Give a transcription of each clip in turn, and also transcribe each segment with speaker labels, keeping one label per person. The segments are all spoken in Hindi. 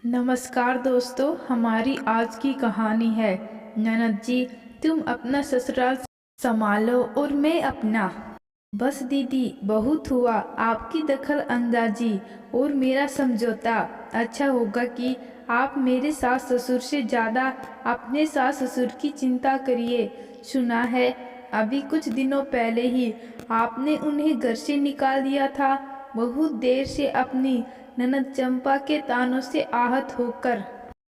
Speaker 1: नमस्कार दोस्तों, हमारी आज की कहानी है ननद जी, तुम अपना ससुराल संभालो और मैं अपना। बस दीदी, बहुत हुआ आपकी दखल अंदाजी और मेरा समझौता। अच्छा होगा कि आप मेरे सास ससुर से ज़्यादा अपने सास ससुर की चिंता करिए। सुना है अभी कुछ दिनों पहले ही आपने उन्हें घर से निकाल दिया था, बहुत देर से अपनी ननद चंपा के तानों से आहत होकर।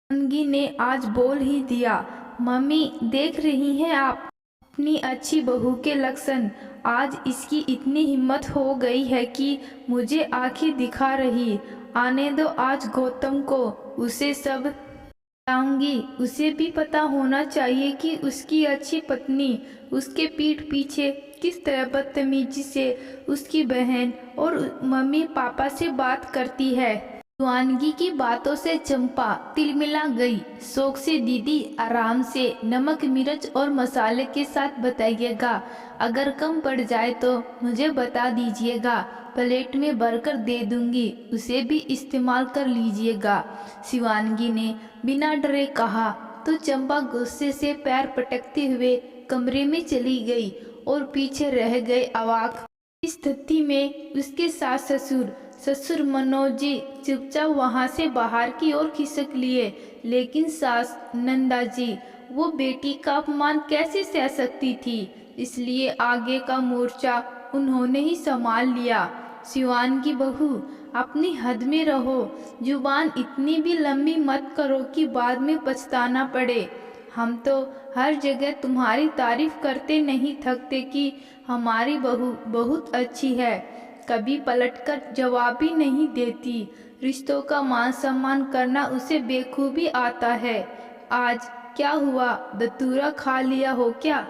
Speaker 1: अनगी ने आज बोल ही दिया, मम्मी देख रही हैं आप अपनी अच्छी बहू के लक्षण। आज इसकी इतनी हिम्मत हो गई है कि मुझे आंखें दिखा रही। आने दो आज गौतम को, उसे सब बताऊंगी। उसे भी पता होना चाहिए कि उसकी अच्छी पत्नी उसके पीठ पीछे किस तरह बदतमीजी से उसकी बहन और मम्मी पापा से बात करती है। शिवानगी की बातों से चंपा तिलमिला गई। शौक से दीदी, आराम से नमक मिर्च और मसाले के साथ बताइएगा। अगर कम पड़ जाए तो मुझे बता दीजिएगा, प्लेट में भरकर दे दूंगी, उसे भी इस्तेमाल कर लीजिएगा। शिवानगी ने बिना डरे कहा तो चंपा गुस्से से पैर पटकते हुए कमरे में चली गई और पीछे रह गए अवाक। इस स्थिति में उसके सास ससुर मनोज जी चुपचाप वहां से बाहर की ओर खिसक लिए। लेकिन सास नंदा जी वो बेटी का अपमान कैसे सह सकती थी, इसलिए आगे का मोर्चा उन्होंने ही संभाल लिया। सिवान की बहू, अपनी हद में रहो, जुबान इतनी भी लंबी मत करो कि बाद में पछताना पड़े। हम तो हर जगह तुम्हारी तारीफ करते नहीं थकते कि हमारी बहू बहुत अच्छी है, कभी पलटकर जवाब भी नहीं देती। रिश्तों का मान सम्मान करना उसे बेखूबी आता है। आज क्या हुआ, दतूरा खा लिया हो क्या?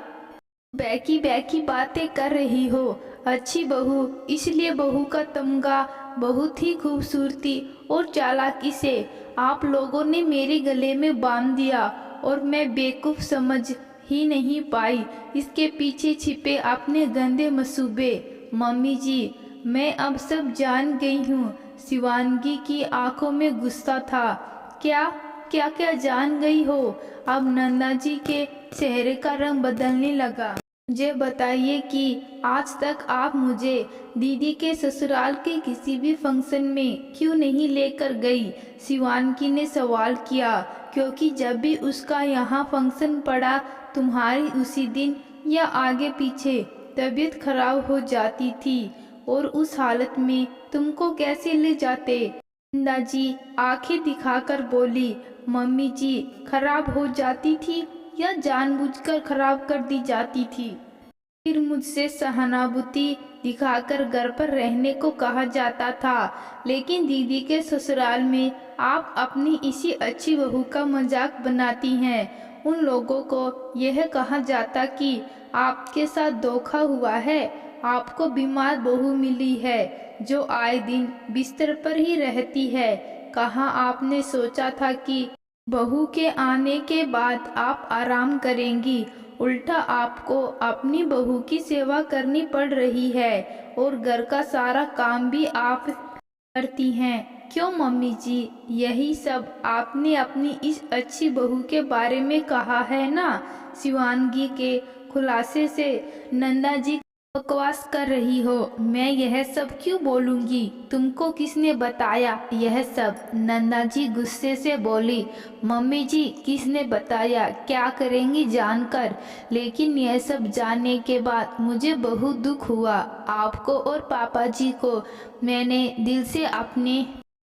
Speaker 1: बैकी बैकी बातें कर रही हो। अच्छी बहू इसलिए बहू का तमगा बहुत ही खूबसूरती और चालाकी से आप लोगों ने मेरे गले में बांध दिया और मैं बेवकूफ समझ ही नहीं पाई इसके पीछे छिपे अपने गंदे मसूबे। मम्मी जी, मैं अब सब जान गई हूँ। शिवानगी की आंखों में गुस्सा था। क्या क्या क्या जान गई हो? अब नंदा जी के चेहरे का रंग बदलने लगा। मुझे बताइए कि आज तक आप मुझे दीदी के ससुराल के किसी भी फंक्शन में क्यों नहीं लेकर गई? शिवानगी ने सवाल किया। क्योंकि जब भी उसका यहाँ फंक्शन पड़ा, तुम्हारी उसी दिन या आगे पीछे तबीयत खराब हो जाती थी और उस हालत में तुमको कैसे ले जाते? नंदा जी आंखें दिखाकर बोली, मम्मी जी खराब हो जाती थी या जानबूझकर खराब कर दी जाती थी? फिर मुझसे सहानुभूति दिखाकर घर पर रहने को कहा जाता था, लेकिन दीदी के ससुराल में आप अपनी इसी अच्छी बहू का मजाक बनाती हैं। उन लोगों को यह कहा जाता कि आपके साथ धोखा हुआ है, आपको बीमार बहू मिली है जो आए दिन बिस्तर पर ही रहती है। कहाँ आपने सोचा था कि बहू के आने के बाद आप आराम करेंगी? उल्टा आपको अपनी बहू की सेवा करनी पड़ रही है और घर का सारा काम भी आप करती हैं। क्यों मम्मी जी, यही सब आपने अपनी इस अच्छी बहू के बारे में कहा है ना? शिवानगी के खुलासे से नंदा जी बकवास कर रही हो। मैं यह सब क्यों बोलूंगी? तुमको किसने बताया यह सब? नंदा जी गुस्से से बोली। मम्मी जी, किसने बताया? क्या करेंगी जानकर? लेकिन यह सब जानने के बाद मुझे बहुत दुख हुआ। आपको और पापा जी को मैंने दिल से अपने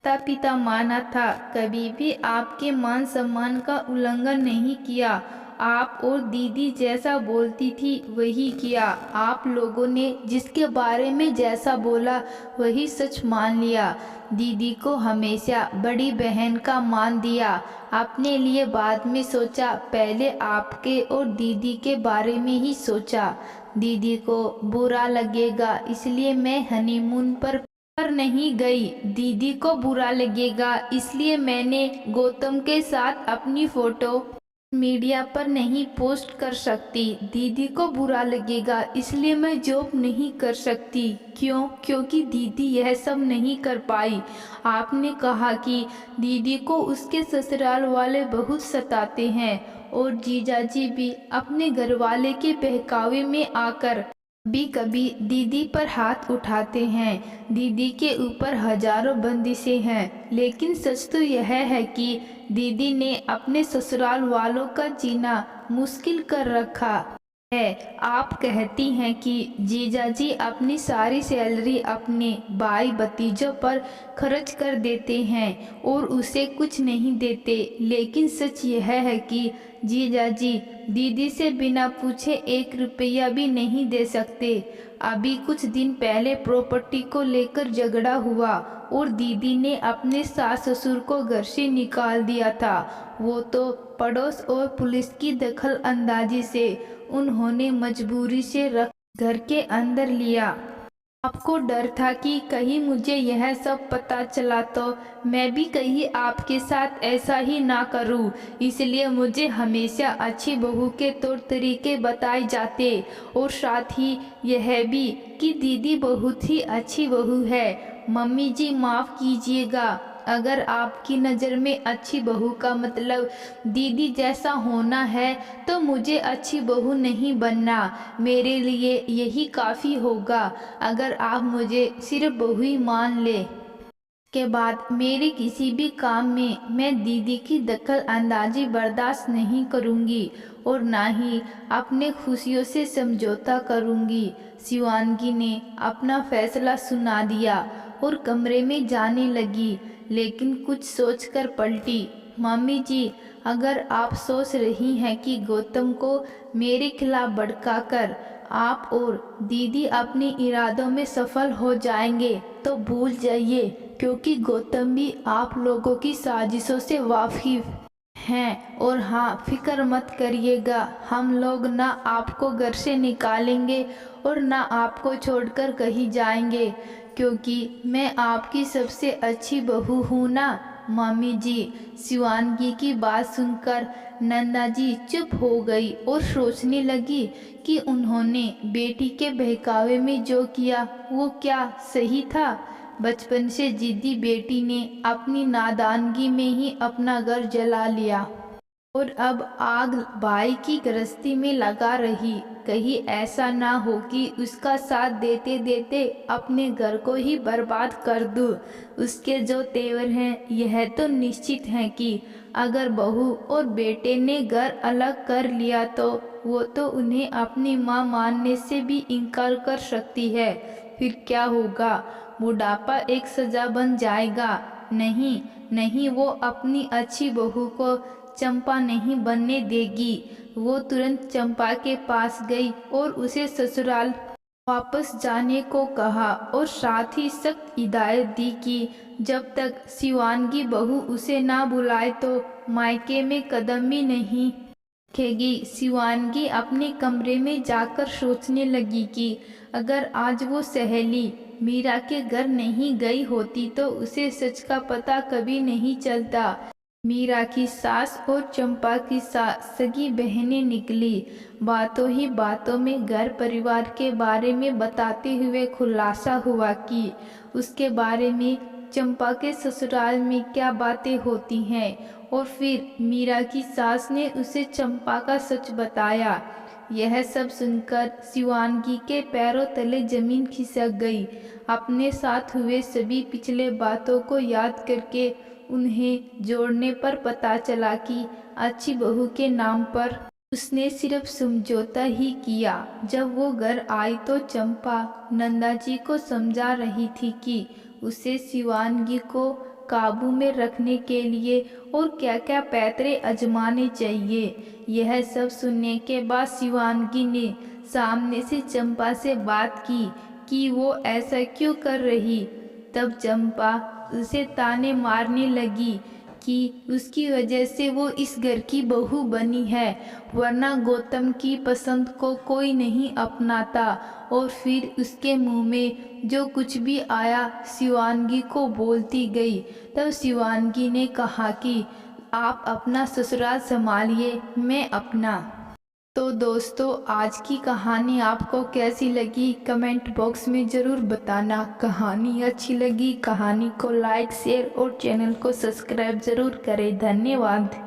Speaker 1: माता पिता माना था, कभी भी आपके मान सम्मान का उल्लंघन नहीं किया। आप और दीदी जैसा बोलती थी वही किया। आप लोगों ने जिसके बारे में जैसा बोला वही सच मान लिया। दीदी को हमेशा बड़ी बहन का मान दिया, अपने लिए बाद में सोचा, पहले आपके और दीदी के बारे में ही सोचा। दीदी को बुरा लगेगा इसलिए मैं हनीमून पर नहीं गई। दीदी को बुरा लगेगा इसलिए मैंने गौतम के साथ अपनी फोटो मीडिया पर नहीं पोस्ट कर सकती, दीदी को बुरा लगेगा, इसलिए मैं जॉब नहीं कर सकती। क्यों? क्योंकि दीदी यह सब नहीं कर पाई। आपने कहा कि दीदी को उसके ससुराल वाले बहुत सताते हैं और जीजाजी भी अपने घरवाले के बहकावे में आकर कभी कभी दीदी पर हाथ उठाते हैं। दीदी के ऊपर हजारों बंदिशें हैं, लेकिन सच तो यह है कि दीदी ने अपने ससुराल वालों का जीना मुश्किल कर रखा है। आप कहती हैं कि जीजाजी अपनी सारी सैलरी अपने भाई भतीजों पर खर्च कर देते हैं और उसे कुछ नहीं देते, लेकिन सच यह है कि जीजाजी दीदी से बिना पूछे 1 रुपया भी नहीं दे सकते। अभी कुछ दिन पहले प्रॉपर्टी को लेकर झगड़ा हुआ और दीदी ने अपने सास ससुर को घर से निकाल दिया था। वो तो पड़ोस और पुलिस की दखल अंदाजी से उन्होंने मजबूरी से रख घर के अंदर लिया। आपको डर था कि कहीं मुझे यह सब पता चला तो मैं भी कहीं आपके साथ ऐसा ही ना करूं, इसलिए मुझे हमेशा अच्छी बहू के तौर तरीके बताए जाते और साथ ही यह भी कि दीदी बहुत ही अच्छी बहू है। मम्मी जी माफ़ कीजिएगा, अगर आपकी नज़र में अच्छी बहू का मतलब दीदी जैसा होना है तो मुझे अच्छी बहू नहीं बनना। मेरे लिए यही काफ़ी होगा अगर आप मुझे सिर्फ बहू ही मान ले। के बाद मेरे किसी भी काम में मैं दीदी की दखल अंदाजी बर्दाश्त नहीं करूंगी और ना ही अपने खुशियों से समझौता करूंगी। शिवानगी ने अपना फैसला सुना दिया और कमरे में जाने लगी, लेकिन कुछ सोचकर पलटी। मम्मी जी, अगर आप सोच रही हैं कि गौतम को मेरे खिलाफ भड़काकर आप और दीदी अपने इरादों में सफल हो जाएंगे तो भूल जाइए, क्योंकि गौतम भी आप लोगों की साजिशों से वाकिफ हैं। और हाँ, फिक्र मत करिएगा, हम लोग ना आपको घर से निकालेंगे और ना आपको छोड़कर कहीं जाएंगे, क्योंकि मैं आपकी सबसे अच्छी बहू हूँ ना। मम्मी जी, शिवानगी की बात सुनकर नंदा जी चुप हो गई और सोचने लगी कि उन्होंने बेटी के बहकावे में जो किया वो क्या सही था। बचपन से जिद्दी बेटी ने अपनी नादानगी में ही अपना घर जला लिया और अब आग भाई की गृहस्थी में लगा रही। कहीं ऐसा ना हो कि उसका साथ देते देते अपने घर को ही बर्बाद कर दूं। उसके जो तेवर हैं यह तो निश्चित है कि अगर बहू और बेटे ने घर अलग कर लिया तो वो तो उन्हें अपनी माँ मानने से भी इनकार कर सकती है। फिर क्या होगा? बुढ़ापा एक सजा बन जाएगा। नहीं नहीं, वो अपनी अच्छी बहू को चंपा नहीं बनने देगी। वो तुरंत चंपा के पास गई और उसे ससुराल वापस जाने को कहा और साथ ही सख्त हिदायत दी कि जब तक शिवानगी बहू उसे ना बुलाए तो मायके में कदम भी नहीं रखेगी। शिवानगी अपने कमरे में जाकर सोचने लगी कि अगर आज वो सहेली मीरा के घर नहीं गई होती तो उसे सच का पता कभी नहीं चलता। मीरा की सास और चंपा की सगी बहनें निकली। बातों ही बातों में घर परिवार के बारे में बताते हुए खुलासा हुआ कि उसके बारे में चंपा के ससुराल में क्या बातें होती हैं, और फिर मीरा की सास ने उसे चंपा का सच बताया। यह सब सुनकर शिवानगी के पैरों तले जमीन खिसक गई। अपने साथ हुए सभी पिछले बातों को याद करके उन्हें जोड़ने पर पता चला कि अच्छी बहू के नाम पर उसने सिर्फ समझौता ही किया। जब वो घर आई तो चंपा नंदा जी को समझा रही थी कि उसे शिवानगी को काबू में रखने के लिए और क्या क्या पैतरे आजमाने चाहिए। यह सब सुनने के बाद शिवानगी ने सामने से चंपा से बात की कि वो ऐसा क्यों कर रही। तब चंपा उसे ताने मारने लगी कि उसकी वजह से वो इस घर की बहू बनी है, वरना गौतम की पसंद को कोई नहीं अपनाता। और फिर उसके मुंह में जो कुछ भी आया शिवानगी को बोलती गई। तब शिवानगी ने कहा कि आप अपना ससुराल संभालिए, मैं अपना। तो दोस्तों, आज की कहानी आपको कैसी लगी कमेंट बॉक्स में ज़रूर बताना। कहानी अच्छी लगी, कहानी को लाइक शेयर और चैनल को सब्सक्राइब ज़रूर करें। धन्यवाद।